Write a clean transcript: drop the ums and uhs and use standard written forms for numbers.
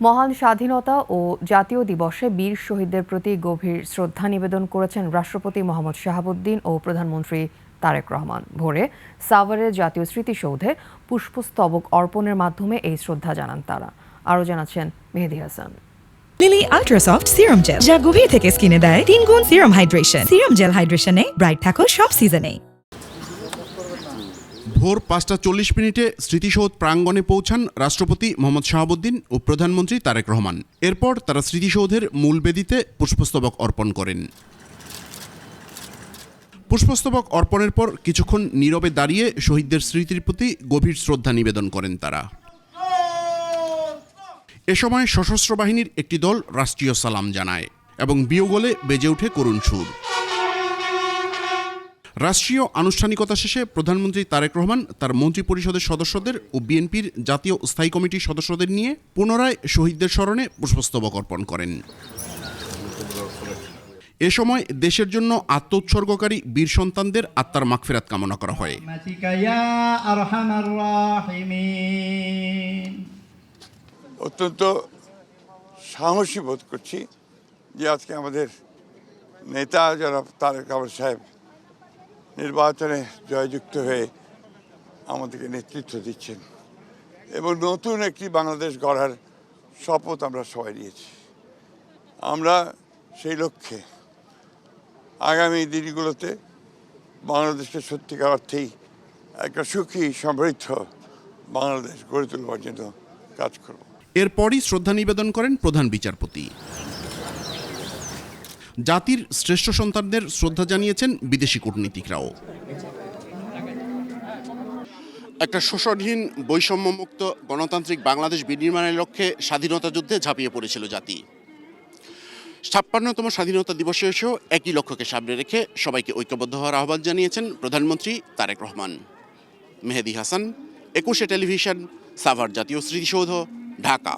মহান স্বাধীনতা ও জাতীয় দিবসে বীর শহীদদের প্রতি গভীর শ্রদ্ধা নিবেদন করেছেন রাষ্ট্রপতি মোহাম্মদ শাহাবুদ্দিন ও প্রধানমন্ত্রী তারেক রহমান। ভোরে সাভারের জাতীয় স্মৃতিসৌধে পুষ্পস্তবক অর্পণের মাধ্যমে এই শ্রদ্ধা জানান তারা। আরও জানাচ্ছেন Mehedi Hasan. Lily ultrasoft serum gel, যা গভীর থেকে স্কিনে দেয় 3 গুণ সিরাম হাইড্রেশন। সিরাম জেল হাইড্রেশনে ব্রাইট থাকো সব সিজনে। ভোর 5:40 স্মৃতিসৌধ প্রাঙ্গণে পৌঁছান রাষ্ট্রপতি মোহাম্মদ শাহাবুদ্দিন ও প্রধানমন্ত্রী তারেক রহমান। এরপর তারা স্মৃতিসৌধের মূল বেদিতে পুষ্পস্তবক অর্পণ করেন। পুষ্পস্তবক অর্পণের পর কিছুক্ষণ নীরবে দাঁড়িয়ে শহীদদের স্মৃতির প্রতি গভীর শ্রদ্ধা নিবেদন করেন তারা। এ সময় সশস্ত্র বাহিনীর একটি দল রাষ্ট্রীয় সালাম জানায় এবং বিয়োগলে বেজে ওঠে করুণ সুর। রাষ্ট্রীয় আনুষ্ঠানিকতা শেষে প্রধানমন্ত্রী তারেক রহমান তার মন্ত্রিপরিষদের সদস্যদের ও বিএনপির জাতীয় স্থায়ী কমিটির সদস্যদের নিয়ে পুনরায় শহীদদের স্মরণে পুষ্পস্তবক অর্পণ করেন। এ সময় দেশের জন্য আত্মোৎসর্গকারী বীর সন্তানদের আত্মার মাগফিরাত কামনা করা হয়। অত্যন্ত সাহসী বোধ করছি যে আজকে আমাদের নেতা জনাব তারেক রহমান সাহেব নির্বাচনে জয়যুক্ত হয়ে আমাদেরকে নেতৃত্ব দিচ্ছেন এবং নতুন একটি বাংলাদেশ গড়ার শপথ আমরা সবাই নিয়েছি। আমরা সেই লক্ষ্যে আগামী দিনগুলোতে বাংলাদেশকে সত্যিকার অর্থেই একটা সুখী সমৃদ্ধ বাংলাদেশ গড়ে তুলবার জন্য কাজ করব। এরপরই শ্রদ্ধা নিবেদন করেন প্রধান বিচারপতি। জাতির শ্রেষ্ঠ সন্তানদের শ্রদ্ধা জানিয়েছেন বিদেশি কূটনীতিকরাও। একটা শোষণহীন বৈষম্যমুক্ত গণতান্ত্রিক বাংলাদেশ বিনির্মাণের লক্ষ্যে স্বাধীনতা যুদ্ধে ঝাঁপিয়ে পড়েছিল জাতি। 56তম স্বাধীনতা দিবসে এসেও একই লক্ষ্যকে সামনে রেখে সবাইকে ঐক্যবদ্ধ হওয়ার আহ্বান জানিয়েছেন প্রধানমন্ত্রী তারেক রহমান। মেহেদী হাসান, 21 টেলিভিশন, সাভার জাতীয় স্মৃতিসৌধ, ঢাকা।